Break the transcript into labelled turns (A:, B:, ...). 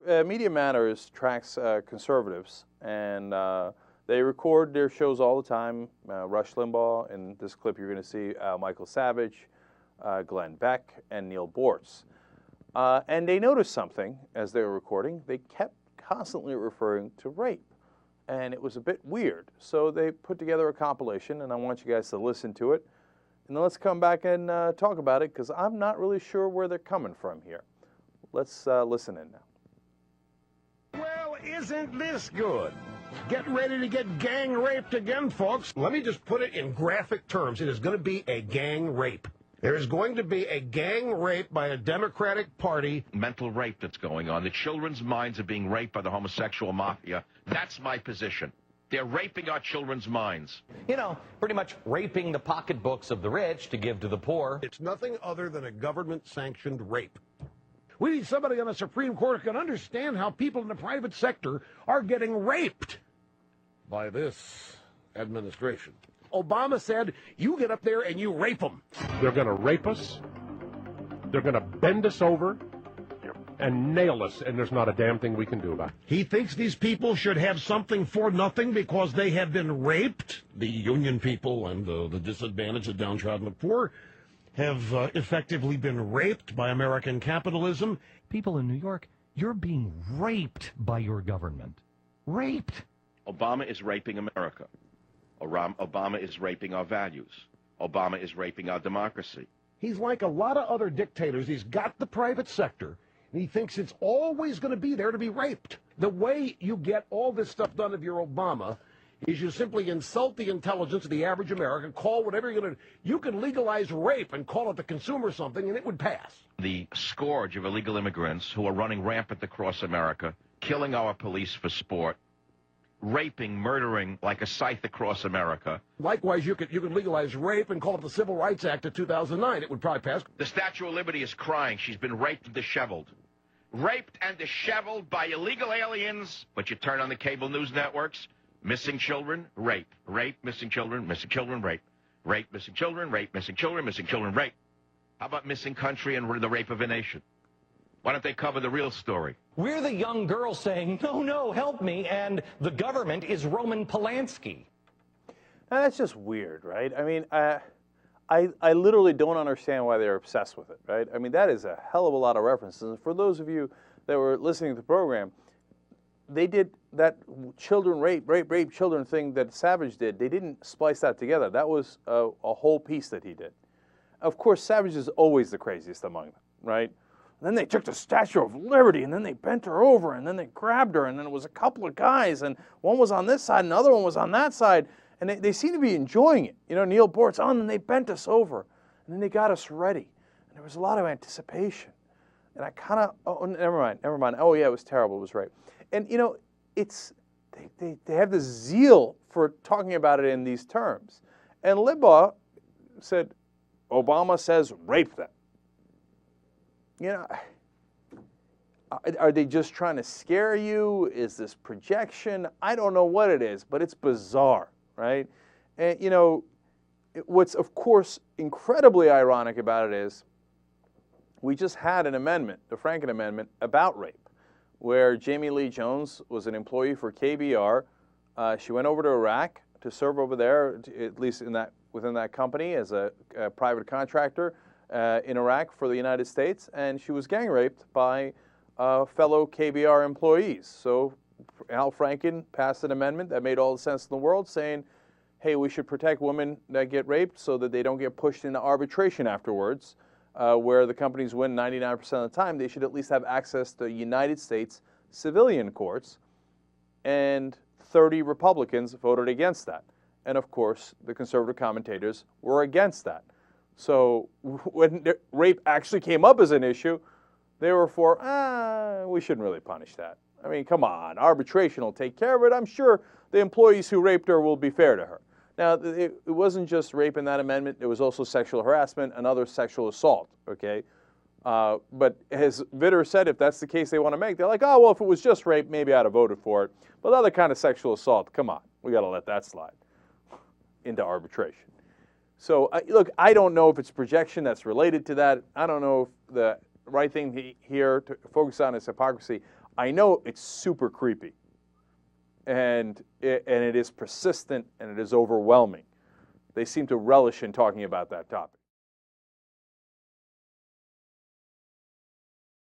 A: Media Matters tracks conservatives, and they record their shows all the time. Rush Limbaugh, in this clip you're going to see Michael Savage, Glenn Beck, and Neil Bortz. And they noticed something as they were recording. They kept constantly referring to rape, and it was a bit weird. So they put together a compilation, and I want you guys to listen to it. And then let's come back and talk about it, because I'm not really sure where they're coming from here. Let's listen in now.
B: Well, isn't this good? Get ready to get gang raped again, folks. Let me just put it in graphic terms. It is going to be a gang rape. There is going to be a gang rape by a Democratic Party.
C: Mental rape that's going on. The children's minds are being raped by the homosexual mafia. That's my position. They're raping our children's minds.
D: You know, pretty much raping the pocketbooks of the rich to give to the poor.
B: It's nothing other than a government-sanctioned rape. We need somebody on the Supreme Court who can understand how people in the private sector are getting raped by this administration. Obama said, you get up there and you rape them.
E: They're going to rape us, they're going to bend us over, and nail us, and there's not a damn thing we can do about it.
B: He thinks these people should have something for nothing because they have been raped. The union people and the disadvantaged, the downtrodden, the poor have effectively been raped by American capitalism.
F: People in New York, you're being raped by your government. Raped.
C: Obama is raping America. Obama is raping our values. Obama is raping our democracy.
B: He's like a lot of other dictators. He's got the private sector, and he thinks it's always going to be there to be raped. The way you get all this stuff done if you're Obama is you simply insult the intelligence of the average American, call whatever you're going to. You can legalize rape and call it the consumer something, and it would pass.
C: The scourge of illegal immigrants who are running rampant across America, killing our police for sport, raping, murdering like a scythe across America.
B: Likewise, you could legalize rape and call it the Civil Rights Act of 2009. It would probably pass.
C: The Statue of Liberty is crying. She's been raped and disheveled. Raped and disheveled by illegal aliens. But you turn on the cable news networks, missing children, rape. Rape, missing children, rape. Rape, missing children, rape, missing children, rape. How about missing country and the rape of a nation? Why don't they cover the real story?
D: We're the young girl saying, no, no, help me, and the government is Roman Polanski.
A: Now, that's just weird, right? I mean, I literally don't understand why they're obsessed with it, right? I mean, that is a hell of a lot of references. And for those of you that were listening to the program, they did that children rape children thing that Savage did. They didn't splice that together. That was a whole piece that he did. Of course, Savage is always the craziest among them, right? And then they took the Statue of Liberty, and then they bent her over, and then they grabbed her, and then it was a couple of guys, and one was on this side, and the other one was on that side, and they seemed to be enjoying it. You know, Neil Bortz, and then they bent us over, and then they got us ready. And there was a lot of anticipation. And I kind of, oh, never mind. Oh, yeah, it was terrible. It was right. And, you know, it's, they have this zeal for talking about it in these terms. And Limbaugh said, Obama says rape them. You know, are they just trying to scare you? Is this projection? I don't know what it is, but it's bizarre, right? And, you know, what's, of course, incredibly ironic about it is we just had an amendment, the Franken Amendment, about rape, where Jamie Lee Jones was an employee for KBR. She went over to Iraq to serve over there, at least within that company as a private contractor. In Iraq for the United States, and she was gang raped by fellow KBR employees. So Al Franken passed an amendment that made all the sense in the world, saying, hey, we should protect women that get raped so that they don't get pushed into arbitration afterwards, where the companies win 99% of the time. They should at least have access to United States civilian courts. And 30 Republicans voted against that. And of course, the conservative commentators were against that. So when rape actually came up as an issue, they were for, we shouldn't really punish that. I mean, come on, arbitration will take care of it. I'm sure the employees who raped her will be fair to her. Now, it wasn't just rape in that amendment. There was also sexual harassment and other sexual assault, okay? But as Vitter said, if that's the case they want to make, they're like, oh, well, if it was just rape, maybe I'd have voted for it. But other kind of sexual assault, come on, we got to let that slide into arbitration. So, look, I don't know if it's projection that's related to that. I don't know if the right thing here to focus on is hypocrisy. I know it's super creepy, and it is persistent, and it is overwhelming. They seem to relish in talking about that topic.